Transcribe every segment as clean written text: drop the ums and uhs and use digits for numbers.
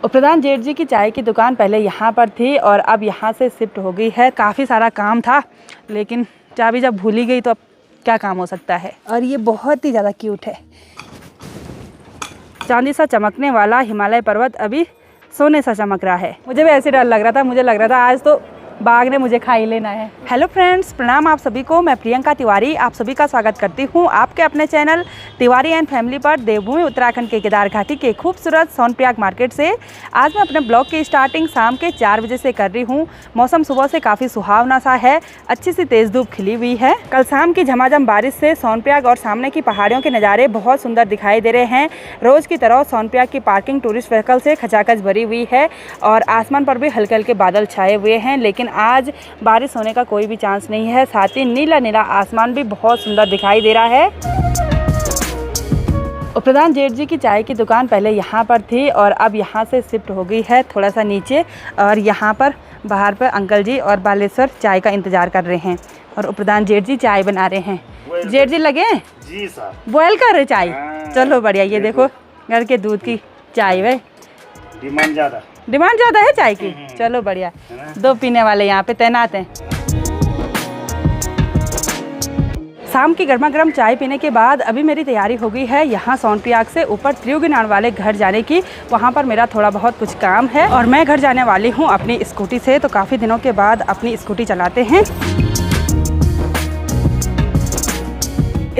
उपप्रधान जेठ जी की चाय की दुकान पहले यहाँ पर थी और अब यहाँ से शिफ्ट हो गई है। काफ़ी सारा काम था, लेकिन चाबी जब भूली गई तो अब क्या काम हो सकता है। और ये बहुत ही ज़्यादा क्यूट है। चांदी सा चमकने वाला हिमालय पर्वत अभी सोने सा चमक रहा है। मुझे भी ऐसे डर लग रहा था, मुझे लग रहा था आज तो बाघ ने मुझे खा ही लेना है। हेलो फ्रेंड्स, प्रणाम आप सभी को। मैं प्रियंका तिवारी आप सभी का स्वागत करती हूँ आपके अपने चैनल तिवारी एंड फैमिली पर। देवभूमि उत्तराखंड के केदार घाटी के खूबसूरत सोनप्रयाग मार्केट से आज मैं अपने ब्लॉग की स्टार्टिंग शाम के 4 बजे से कर रही हूँ। मौसम सुबह से काफ़ी सुहावना सा है, अच्छी सी तेज़ धूप खिली हुई है। कल शाम की झमाझम बारिश से सोनप्रयाग और सामने की पहाड़ियों के नज़ारे बहुत सुंदर दिखाई दे रहे हैं। रोज़ की तरह सोनप्रयाग की पार्किंग टूरिस्ट व्हीकल से खचाखच भरी हुई है और आसमान पर भी हल्के हल्के बादल छाए हुए हैं, लेकिन आज बारिश होने का कोई भी चांस नहीं है। साथ ही नीला नीला आसमान भी बहुत सुंदर दिखाई दे रहा है। उपप्रधान जेठ जी की चाय की दुकान पहले यहाँ पर थी और अब यहाँ से शिफ्ट हो गई है थोड़ा सा नीचे। और यहाँ पर बाहर पर अंकल जी और बालेश्वर चाय का इंतज़ार कर रहे हैं और उपप्रधान जेठ जी चाय बना रहे हैं। जेठ जी लगे जी सर, बॉयल कर रहे चाय। चलो बढ़िया। ये देखो घर के दूध की चाय है। डिमांड ज़्यादा है चाय की। चलो बढ़िया, दो पीने वाले यहाँ पे तैनात हैं। शाम की गर्मा गर्म चाय पीने के बाद अभी मेरी तैयारी हो गई है यहाँ सोनप्रयाग से ऊपर त्रियुगीनार वाले घर जाने की। वहाँ पर मेरा थोड़ा बहुत कुछ काम है और मैं घर जाने वाली हूँ अपनी स्कूटी से। तो काफ़ी दिनों के बाद अपनी स्कूटी चलाते हैं।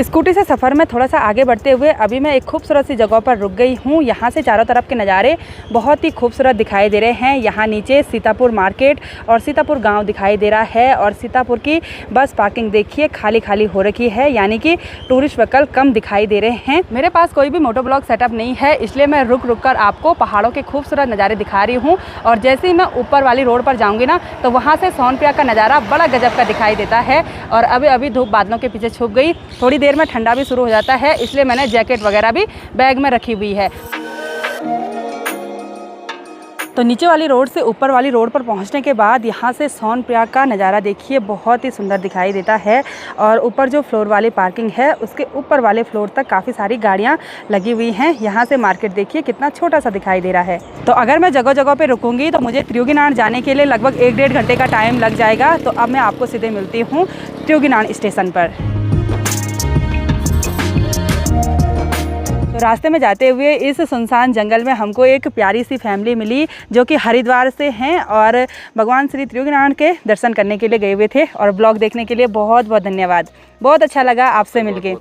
स्कूटी से सफ़र में थोड़ा सा आगे बढ़ते हुए अभी मैं एक खूबसूरत सी जगह पर रुक गई हूँ। यहाँ से चारों तरफ के नज़ारे बहुत ही खूबसूरत दिखाई दे रहे हैं। यहाँ नीचे सीतापुर मार्केट और सीतापुर गांव दिखाई दे रहा है और सीतापुर की बस पार्किंग देखिए खाली खाली हो रखी है, यानी कि टूरिस्ट व्हीकल कम दिखाई दे रहे हैं। मेरे पास कोई भी मोटो ब्लॉग सेटअप नहीं है, इसलिए मैं रुक रुक कर आपको पहाड़ों के खूबसूरत नज़ारे दिखा रही हूँ। और जैसे ही मैं ऊपर वाली रोड पर जाऊँगी ना, तो वहाँ से सोनप्रयाग का नज़ारा बड़ा गजब का दिखाई देता है। और अभी धूप बादलों के पीछे छुप गई, थोड़ी देर में ठंडा भी शुरू हो जाता है, इसलिए मैंने जैकेट वगैरह भी बैग में रखी हुई है। तो नीचे वाली रोड से ऊपर वाली रोड पर पहुंचने के बाद यहाँ से सोनप्रयाग का नज़ारा देखिए बहुत ही सुंदर दिखाई देता है। और ऊपर जो फ्लोर वाली पार्किंग है उसके ऊपर वाले फ्लोर तक काफ़ी सारी गाड़ियाँ लगी हुई हैं। यहाँ से मार्केट देखिए कितना छोटा सा दिखाई दे रहा है। तो अगर मैं जगह जगह पे रुकूंगी तो मुझे त्रियुगीनार जाने के लिए लगभग 1-1.5 घंटे का टाइम लग जाएगा। तो अब मैं आपको सीधे मिलती हूँ त्रियुगीनार स्टेशन पर। तो रास्ते में जाते हुए इस सुनसान जंगल में हमको एक प्यारी सी फैमिली मिली जो कि हरिद्वार से हैं और भगवान श्री त्रियुगीनार के दर्शन करने के लिए गए हुए थे। और ब्लॉग देखने के लिए बहुत बहुत धन्यवाद। बहुत अच्छा लगा आपसे मिलके।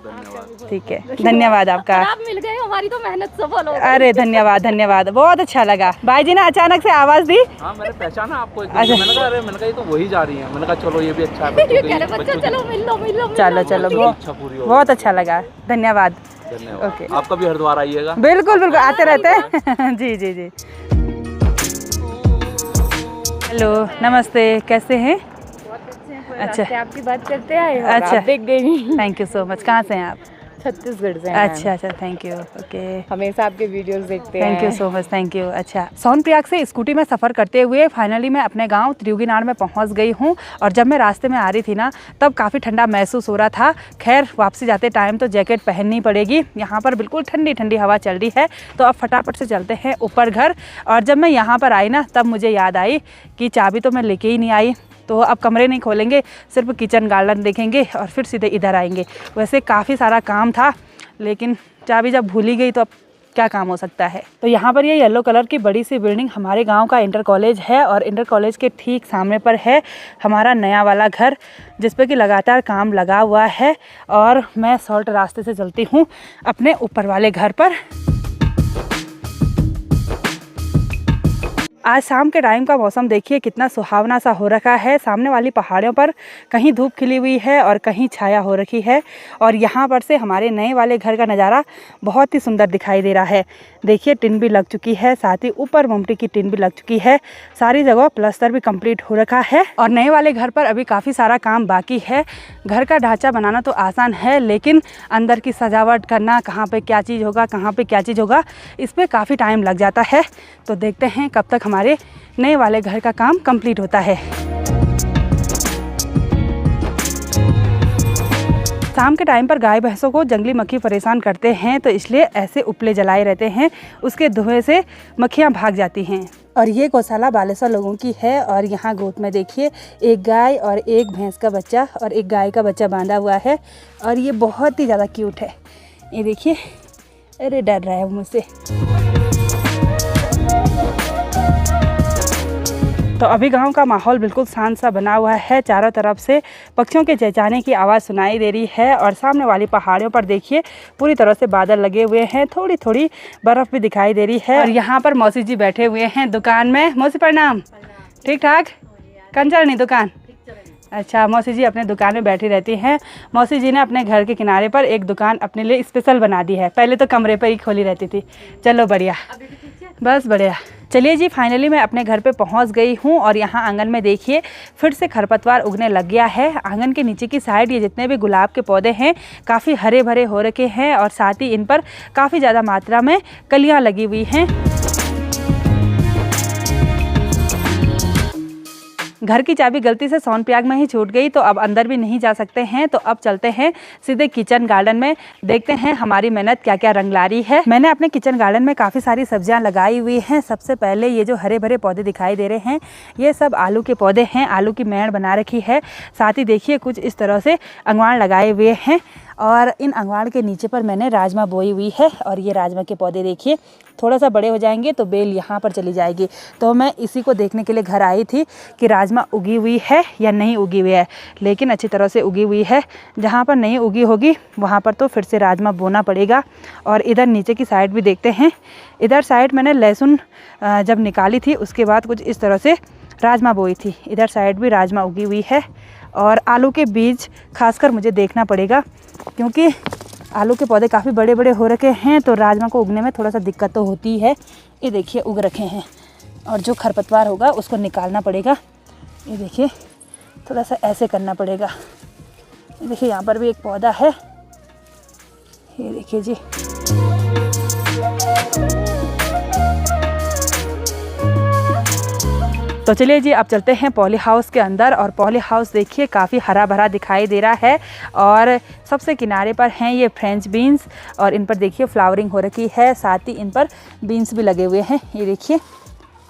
ठीक है, धन्यवाद आपका। आप मिल गए, हमारी तो मेहनत सफल हो गई। अरे धन्यवाद धन्यवाद, बहुत अच्छा लगा। भाई जी ने अचानक से आवाज़ दी। हाँ, मैंने पहचाना आपको। अच्छा। मैंने कहा अरे, मैंने कहा ये तो वही जा रही है। मैंने कहा चलो ये भी अच्छा है। चलो मिल लो। चलो बहुत अच्छा लगा। धन्यवाद। ओके, आप कभी हरिद्वार आइएगा। बिल्कुल बिल्कुल, आते रहते हैं। जी जी जी। हेलो, नमस्ते, कैसे हैं? अच्छा, आपकी बात करते हैं। अच्छा, देख गई। Thank you so much. कहाँ से हैं आप? छत्तीसगढ़ से। अच्छा, थैंक यू। ओके, हमेशा आपके वीडियोस देखते हैं। Thank you so much, thank you. अच्छा, सोनप्रयाग से स्कूटी में सफ़र करते हुए फाइनली मैं अपने गांव त्रियुगीनार में पहुंच गई हूं। और जब मैं रास्ते में आ रही थी ना, तब काफ़ी ठंडा महसूस हो रहा था। खैर, वापसी जाते टाइम तो जैकेट पहननी पड़ेगी। यहाँ पर बिल्कुल ठंडी ठंडी हवा चल रही है। तो अब फटाफट से चलते हैं ऊपर घर। और जब मैं यहाँ पर आई ना, तब मुझे याद आई कि चाबी तो मैं लेके ही नहीं आई। तो अब कमरे नहीं खोलेंगे, सिर्फ किचन गार्डन देखेंगे और फिर सीधे इधर आएंगे। वैसे काफ़ी सारा काम था, लेकिन चाबी जब भूली गई तो अब क्या काम हो सकता है। तो यहाँ पर ये येलो कलर की बड़ी सी बिल्डिंग हमारे गांव का इंटर कॉलेज है और इंटर कॉलेज के ठीक सामने पर है हमारा नया वाला घर, जिस पे कि लगातार काम लगा हुआ है। और मैं शॉर्ट रास्ते से चलती हूँ अपने ऊपर वाले घर पर। आज शाम के टाइम का मौसम देखिए कितना सुहावना सा हो रखा है। सामने वाली पहाड़ियों पर कहीं धूप खिली हुई है और कहीं छाया हो रखी है। और यहाँ पर से हमारे नए वाले घर का नज़ारा बहुत ही सुंदर दिखाई दे रहा है। देखिए, टिन भी लग चुकी है, साथ ही ऊपर ममटी की टिन भी लग चुकी है। सारी जगह प्लास्टर भी कंप्लीट हो रखा है। और नए वाले घर पर अभी काफ़ी सारा काम बाकी है। घर का ढांचा बनाना तो आसान है, लेकिन अंदर की सजावट करना, कहाँ पे क्या चीज़ होगा, कहाँ पे क्या चीज़ होगा, इस पर काफ़ी टाइम लग जाता है। तो देखते हैं कब तक हमारे नए वाले घर का काम कंप्लीट होता है। शाम के टाइम पर गाय भैंसों को जंगली मक्खी परेशान करते हैं, तो इसलिए ऐसे उपले जलाए रहते हैं, उसके धुएं से मक्खियाँ भाग जाती हैं। और ये गौशाला बालेश्वर लोगों की है। और यहाँ गोद में देखिए एक गाय और एक भैंस का बच्चा और एक गाय का बच्चा बांधा हुआ है, और ये बहुत ही ज़्यादा क्यूट है। ये देखिए, अरे डर रहा है मुझसे। तो अभी गांव का माहौल बिल्कुल शांत सा बना हुआ है। चारों तरफ से पक्षियों के चहचहाने की आवाज़ सुनाई दे रही है, और सामने वाली पहाड़ियों पर देखिए पूरी तरह से बादल लगे हुए हैं, थोड़ी थोड़ी बर्फ़ भी दिखाई दे रही है। और यहाँ पर मौसी जी बैठे हुए हैं दुकान में। मौसी प्रणाम। ठीक ठाक कन चल नहीं दुकान? अच्छा, मौसी जी अपने दुकान में बैठी रहती हैं। मौसी जी ने अपने घर के किनारे पर एक दुकान अपने लिए स्पेशल बना दी है, पहले तो कमरे पर ही खोली रहती थी। चलो बढ़िया, बस बढ़िया। चलिए जी, फाइनली मैं अपने घर पे पहुंच गई हूं, और यहाँ आंगन में देखिए फिर से खरपतवार उगने लग गया है। आंगन के नीचे की साइड ये जितने भी गुलाब के पौधे हैं काफ़ी हरे भरे हो रखे हैं, और साथ ही इन पर काफ़ी ज़्यादा मात्रा में कलियाँ लगी हुई हैं। घर की चाबी गलती से सोनप्रयाग में ही छूट गई, तो अब अंदर भी नहीं जा सकते हैं। तो अब चलते हैं सीधे किचन गार्डन में, देखते हैं हमारी मेहनत क्या क्या रंग ला रही है। मैंने अपने किचन गार्डन में काफ़ी सारी सब्जियां लगाई हुई हैं। सबसे पहले ये जो हरे भरे पौधे दिखाई दे रहे हैं, ये सब आलू के पौधे हैं। आलू की मेड़ बना रखी है। साथ ही देखिए कुछ इस तरह से अंगवाड़ लगाए हुए हैं, और इन अंगवाड़ के नीचे पर मैंने राजमा बोई हुई है। और ये राजमा के पौधे देखिए थोड़ा सा बड़े हो जाएंगे तो बेल यहाँ पर चली जाएगी। तो मैं इसी को देखने के लिए घर आई थी कि राजमा उगी हुई है या नहीं उगी हुई है, लेकिन अच्छी तरह से उगी हुई है। जहाँ पर नहीं उगी होगी वहाँ पर तो फिर से राजमा बोना पड़ेगा। और इधर नीचे की साइड भी देखते हैं। इधर साइड मैंने लहसुन जब निकाली थी उसके बाद कुछ इस तरह से राजमा बोई थी। इधर साइड भी राजमा उगी हुई है। और आलू के बीज खासकर मुझे देखना पड़ेगा, क्योंकि आलू के पौधे काफ़ी बड़े बड़े हो रखे हैं, तो राजमा को उगने में थोड़ा सा दिक्कत तो होती है। ये देखिए उग रखे हैं, और जो खरपतवार होगा उसको निकालना पड़ेगा। ये देखिए थोड़ा सा ऐसे करना पड़ेगा। ये देखिए यहाँ पर भी एक पौधा है, ये देखिए जी। तो चलिए जी, अब चलते हैं पॉली हाउस के अंदर। और पॉली हाउस देखिए काफ़ी हरा भरा दिखाई दे रहा है, और सबसे किनारे पर हैं ये फ्रेंच बीन्स, और इन पर देखिए फ्लावरिंग हो रखी है। साथ ही इन पर बीन्स भी लगे हुए हैं। ये देखिए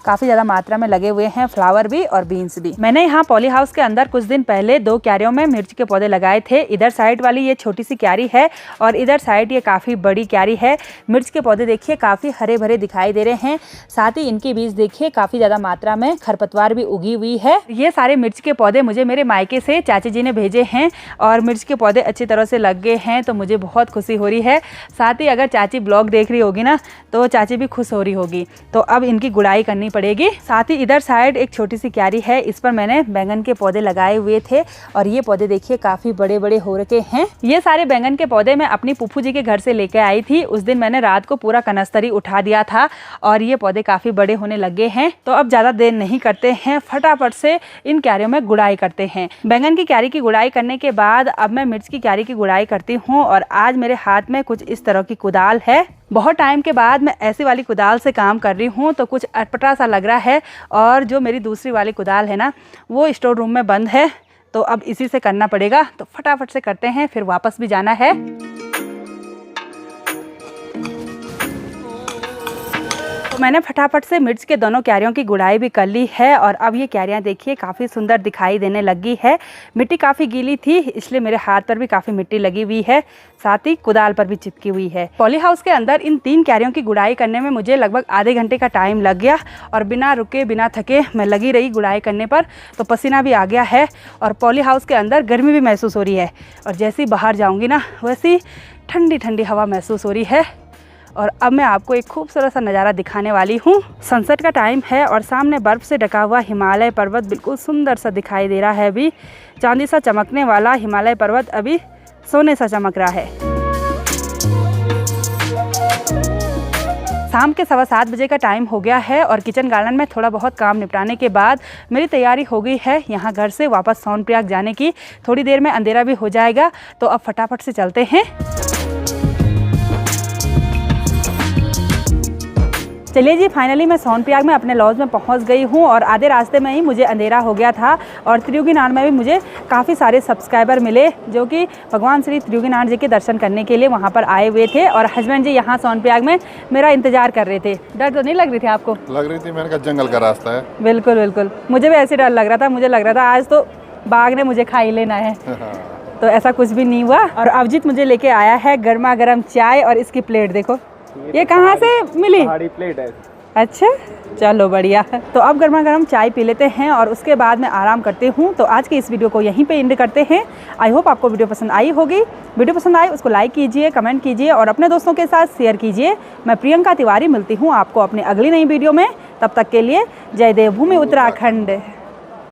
काफ़ी ज़्यादा मात्रा में लगे हुए हैं, फ्लावर भी और बीन्स भी। मैंने यहाँ पॉली हाउस के अंदर कुछ दिन पहले 2 क्यारियों में मिर्च के पौधे लगाए थे। इधर साइड वाली ये छोटी सी क्यारी है, और इधर साइड ये काफ़ी बड़ी क्यारी है। मिर्च के पौधे देखिए काफ़ी हरे भरे दिखाई दे रहे हैं। साथ ही इनके बीज देखिए काफ़ी ज़्यादा मात्रा में खरपतवार भी उगी हुई है। ये सारे मिर्च के पौधे मुझे मेरे मायके से चाची जी ने भेजे हैं, और मिर्च के पौधे अच्छी तरह से लग गए हैं, तो मुझे बहुत खुशी हो रही है। साथ ही अगर चाची ब्लॉग देख रही होगी ना, तो चाची भी खुश हो रही होगी। तो अब इनकी गुड़ाई करनी पड़ेगी। साथ ही इधर साइड एक छोटी सी क्यारी है, इस पर मैंने बैंगन के पौधे लगाए हुए थे, और ये पौधे देखिए काफ़ी बड़े बड़े हो रखे हैं। ये सारे बैंगन के पौधे मैं अपनी फूफू जी के घर से लेके आई थी। उस दिन मैंने रात को पूरा कनस्तरी उठा दिया था, और ये पौधे काफ़ी बड़े होने लगे हैं। तो अब ज़्यादा देर नहीं करते हैं, फटाफट से इन क्यारियों में गुड़ाई करते हैं। बैंगन की क्यारी की गुड़ाई करने के बाद अब मैं मिर्च की क्यारी की गुड़ाई करती हूँ। और आज मेरे हाथ में कुछ इस तरह की कुदाल है। बहुत टाइम के बाद मैं ऐसी वाली कुदाल से काम कर रही हूँ, तो कुछ अटपटा सा लग रहा है। और जो मेरी दूसरी वाली कुदाल है ना, वो स्टोर रूम में बंद है, तो अब इसी से करना पड़ेगा। तो फटाफट से करते हैं, फिर वापस भी जाना है। तो मैंने फटाफट से मिर्च के दोनों क्यारियों की गुड़ाई भी कर ली है, और अब ये क्यारियाँ देखिए काफ़ी सुंदर दिखाई देने लगी है। मिट्टी काफ़ी गीली थी, इसलिए मेरे हाथ पर भी काफ़ी मिट्टी लगी हुई है, साथ ही कुदाल पर भी चिपकी हुई है। पॉली हाउस के अंदर इन 3 क्यारियों की गुड़ाई करने में मुझे लगभग आधे घंटे का टाइम लग गया, और बिना रुके बिना थके मैं लगी रही गुड़ाई करने पर। तो पसीना भी आ गया है, और पॉली हाउस के अंदर गर्मी भी महसूस हो रही है, और जैसे ही बाहर जाऊँगी ना, वैसी ठंडी ठंडी हवा महसूस हो रही है। और अब मैं आपको एक खूबसूरत सा नज़ारा दिखाने वाली हूँ। सनसेट का टाइम है, और सामने बर्फ़ से ढका हुआ हिमालय पर्वत बिल्कुल सुंदर सा दिखाई दे रहा है। अभी चांदी सा चमकने वाला हिमालय पर्वत अभी सोने सा चमक रहा है। शाम के 7:15 बजे का टाइम हो गया है, और किचन गार्डन में थोड़ा बहुत काम निपटाने के बाद मेरी तैयारी हो गई है यहाँ घर से वापस सोनप्रयाग जाने की। थोड़ी देर में अंधेरा भी हो जाएगा, तो अब फटाफट से चलते हैं। चलिए जी, फाइनली मैं सोनप्रयाग में अपने लॉज में पहुंच गई हूं और आधे रास्ते में ही मुझे अंधेरा हो गया था और त्रियुगीनाथ में भी मुझे काफ़ी सारे सब्सक्राइबर मिले जो कि भगवान श्री त्रियुगीनाथ जी के दर्शन करने के लिए वहां पर आए हुए थे और हस्बैंड जी यहाँ सोनप्रयाग में मेरा इंतजार कर रहे थे। डर तो नहीं लग रही थी आपको? लग रही थी, मैंने कहा जंगल का रास्ता है। बिल्कुल बिल्कुल, मुझे भी ऐसे डर लग रहा था। मुझे लग रहा था आज तो बाघ ने मुझे खा ही लेना है। तो ऐसा कुछ भी नहीं हुआ। और अभिजीत मुझे लेके आया है गर्मा गर्म चाय और इसकी प्लेट देखो, ये कहाँ से मिली? पहाड़ी प्लेट है। अच्छा, चलो बढ़िया। तो अब गर्मा गर्म चाय पी लेते हैं और उसके बाद मैं आराम करती हूँ। तो आज की इस वीडियो को यहीं पे एंड करते हैं। आई होप आपको वीडियो पसंद आई होगी। वीडियो पसंद आए उसको लाइक कीजिए, कमेंट कीजिए और अपने दोस्तों के साथ शेयर कीजिए। मैं प्रियंका तिवारी मिलती हूँ आपको अपनी अगली नई वीडियो में। तब तक के लिए जय देवभूमि उत्तराखंड।